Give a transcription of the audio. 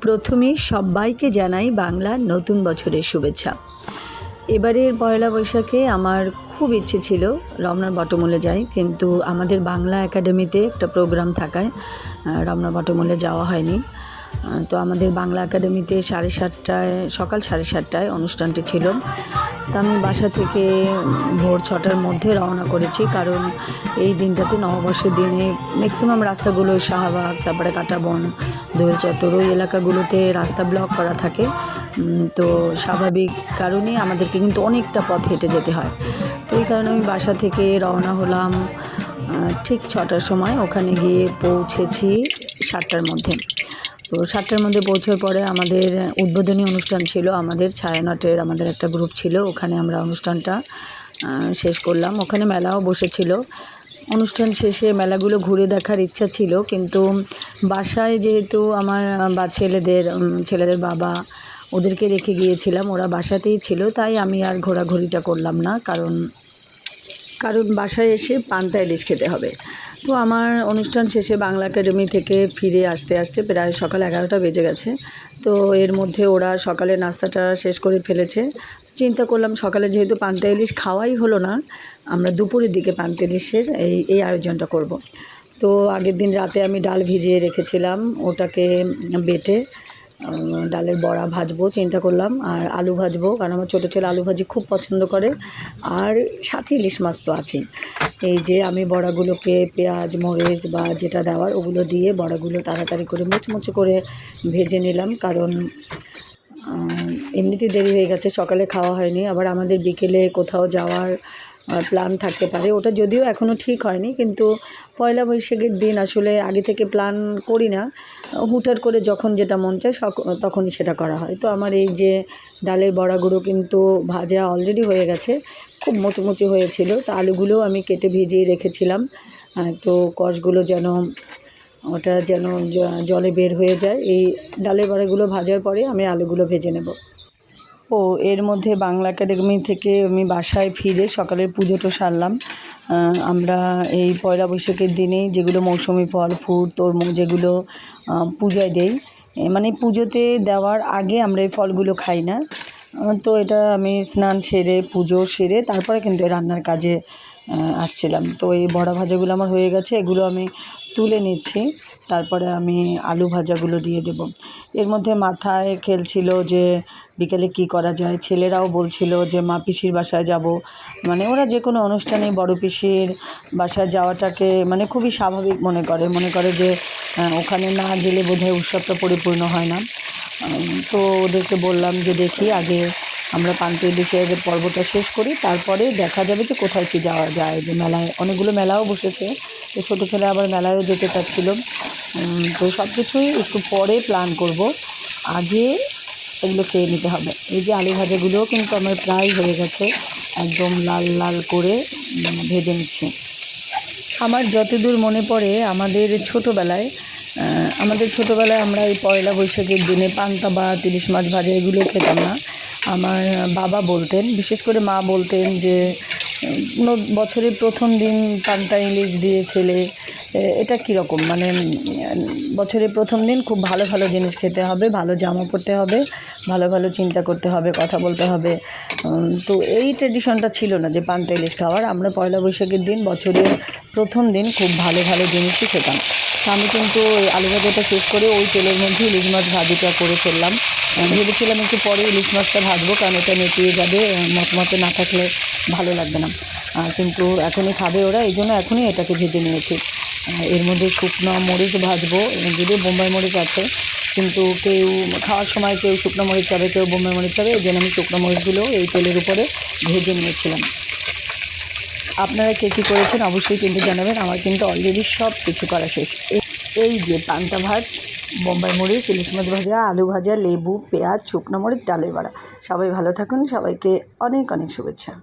প্রথমেই সবাইকে জানাই বাংলার নতুন বছরের শুভেচ্ছা। এবারের পয়লা বৈশাখে আমার খুব ইচ্ছে ছিল রমনার বটমূলে যাই, কিন্তু আমাদের বাংলা একাডেমিতে একটা প্রোগ্রাম থাকায় রমনা বটমূলে যাওয়া হয়নি। তো আমাদের বাংলা একাডেমিতে সকাল 7:30টায় অনুষ্ঠানটি ছিল। তা আমি বাসা থেকে ভোর 6টার মধ্যে রওনা করেছি, কারণ এই দিনটাতে নববর্ষের দিনে ম্যাক্সিমাম রাস্তাগুলো শাহবাগ, তারপরে কাঁটাবন, দোয়েল চত্বর, ওই এলাকাগুলোতে রাস্তা ব্লক করা থাকে। তো স্বাভাবিক কারণে আমাদেরকে কিন্তু অনেকটা পথ হেঁটে যেতে হয়। তো এই কারণে আমি বাসা থেকে রওনা হলাম ঠিক 6টার সময়। ওখানে গিয়ে পৌঁছেছি 7টার মধ্যে। তো 7টার মধ্যে পৌঁছার পরে আমাদের উদ্বোধনী অনুষ্ঠান ছিল। আমাদের ছায়ানটের আমাদের একটা গ্রুপ ছিল, ওখানে আমরা অনুষ্ঠানটা শেষ করলাম। ওখানে মেলাও বসেছিল। অনুষ্ঠান শেষে মেলাগুলো ঘুরে দেখার ইচ্ছা ছিল, কিন্তু বাসায় যেহেতু আমার ছেলেদের বাবা ওদেরকে রেখে গিয়েছিলাম, ওরা বাসাতেই ছিল, তাই আমি আর ঘোরাঘুরিটা করলাম না। কারণ বাসায় এসে পান্তা ইলিশ খেতে হবে। তো আমার অনুষ্ঠান শেষে বাংলা একাডেমি থেকে ফিরে আসতে আসতে প্রায় সকাল 11টা বেজে গেছে। তো এর মধ্যে ওরা সকালে নাস্তাটা শেষ করে ফেলেছে। চিন্তা করলাম সকালে যেহেতু পান্তা ইলিশ খাওয়াই হলো না, আমরা দুপুরের দিকে পান্তা ইলিশের এই আয়োজনটা করব। তো আগের দিন রাতে আমি ডাল ভিজিয়ে রেখেছিলাম, ওটাকে বেটে ডালের বড়া ভাজবো চিন্তা করলাম, আর আলু ভাজবো, কারণ আমার ছোটো ছেলে আলু ভাজি খুব পছন্দ করে, আর সাথে ইলিশ মাছ তো আছেই। এই যে আমি বড়াগুলোকে পেঁয়াজ মরিচ বা যেটা দেওয়ার ওগুলো দিয়ে বড়াগুলো তাড়াতাড়ি করে মুচমুচে করে ভেজে নিলাম, কারণ এমনিতেই দেরি হয়ে গেছে, সকালে খাওয়া হয়নি। আবার আমাদের বিকেলে কোথাও যাওয়ার প্ল্যান থাকতে পারে, ওটা যদিও এখনও ঠিক হয়নি, কিন্তু পয়লা বৈশাখের দিন আসলে আগে থেকে প্ল্যান করি না, হুটহাট করে যখন যেটা মন চায় তখনই সেটা করা হয়। তো আমার এই যে ডালের বড়াগুলো কিন্তু ভাজা অলরেডি হয়ে গেছে, খুব মুচমুচে হয়েছিল। তো আলুগুলোও আমি কেটে ভিজিয়ে রেখেছিলাম, তো কষগুলো যেন জলে বের হয়ে যায়। এই ডালের বড়াগুলো ভাজার পরে আমি আলুগুলো ভেজে নেব। এর মধ্যে বাংলা একাডেমি থেকে আমি বাসায় ফিরে সকালের পুজোটা সারলাম। আমরা এই পয়লা বৈশাখের দিনে যেগুলো মৌসুমি ফল, ফুল, তরমুজ যেগুলো পূজায় দেই, মানে পুজোতে দেওয়ার আগে আমরা এই ফলগুলো খাই না। তো এটা আমি স্নান সেরে পুজো সেরে তারপরে কিন্তু রান্নার কাজে আসছিলাম। তো এই বড়া ভাজাগুলো আমার হয়ে গেছে, এগুলো আমি তুলে নিচ্ছি, তারপরে আমি আলু ভাজাগুলো দিয়ে দেব। এর মধ্যে মাথায় খেলছিল যে বিকেলে কি করা যায়। ছেলেরাও বলছিল যে মা পিসির বাসায় যাব, মানে ওরা যে কোনো অনুষ্ঠানে বড় পিসির বাসায় যাওয়াটাকে মানে খুবই স্বাভাবিক মনে করে যে ওখানে না গেলে বোধহয় উৎসবটা পরিপূর্ণ হয় না। তো ওদেরকে বললাম যে দেখি আগে আমরা পান্তা ইলিশের পর্বটা শেষ করি, তারপরে দেখা যাবে যে কোথায় কী যাওয়া যায়। যে মেলায় অনেকগুলো মেলাও বসেছে, তো ছোটো ছেলে আবার মেলায়ও যেতে চাচ্ছিল। তো সব কিছুই একটু পরে প্ল্যান করব, আগে এগুলো খেয়ে নিতে হবে। এই যে আলু ভাজাগুলোও কিন্তু আমার প্রায় হয়ে গেছে, একদম লাল লাল করে ভেজে নিচ্ছি। আমার যতদূর মনে পড়ে আমাদের ছোটোবেলায় আমরা এই পয়লা বৈশাখের দিনে পান্তা বা ইলিশ মাছ ভাজা এগুলো খেতাম না। আমার বাবা বলতেন, বিশেষ করে মা বলতেন যে বছরের প্রথম দিন পান্তা ইলিশ দিয়ে খেলে এটা কীরকম, মানে বছরের প্রথম দিন খুব ভালো ভালো জিনিস খেতে হবে, ভালো জামা পরতে হবে, ভালো ভালো চিন্তা করতে হবে, কথা বলতে হবে। তো এই ট্র্যাডিশনটা ছিল না যে পান্তা ইলিশ খাওয়ার। আমরা পয়লা বৈশাখের দিন বছরের প্রথম দিন খুব ভালো ভালো জিনিসই খেতাম। তো আমি কিন্তু ওই আলু ভাজাটা শেষ করে ওই তেলের মধ্যে ইলিশ মাছ ভাজিটা করে ফেললাম। ভেবেছিলাম একটু পরে ইলিশ মাছটা ভাজবো, কারণ এটা নেতিয়ে যাবে, মচমচে না থাকলে ভালো লাগবে না। কিন্তু এখনই খাবে ওরা, এই জন্য এখনই এটাকে ভেজে নিয়েছি। এর মধ্যে শুকনো মরিচ ভাজবো, যদিও বোম্বাই মরিচ আছে, কিন্তু কেউ খাওয়ার সময় কেউ শুকনো মরিচ চাবে, কেউ বোম্বাই মরিচ চাবে, এই জন্য আমি শুকনো মরিচগুলো এই তেলের উপরে ভেজে নিয়েছিলাম। আপনারা কে কী করেছেন অবশ্যই কিন্তু জানাবেন। আমার কিন্তু অলরেডি সব কিছু করা শেষ। এই যে পান্তা ভাত, বোম্বাই মরিচ, ইলিশ মাছ ভাজা, আলু ভাজা, লেবু, পেঁয়াজ, শুকনো মরিচ, ডালের বড়া। সবাই ভালো থাকুন, সবাইকে অনেক অনেক শুভেচ্ছা।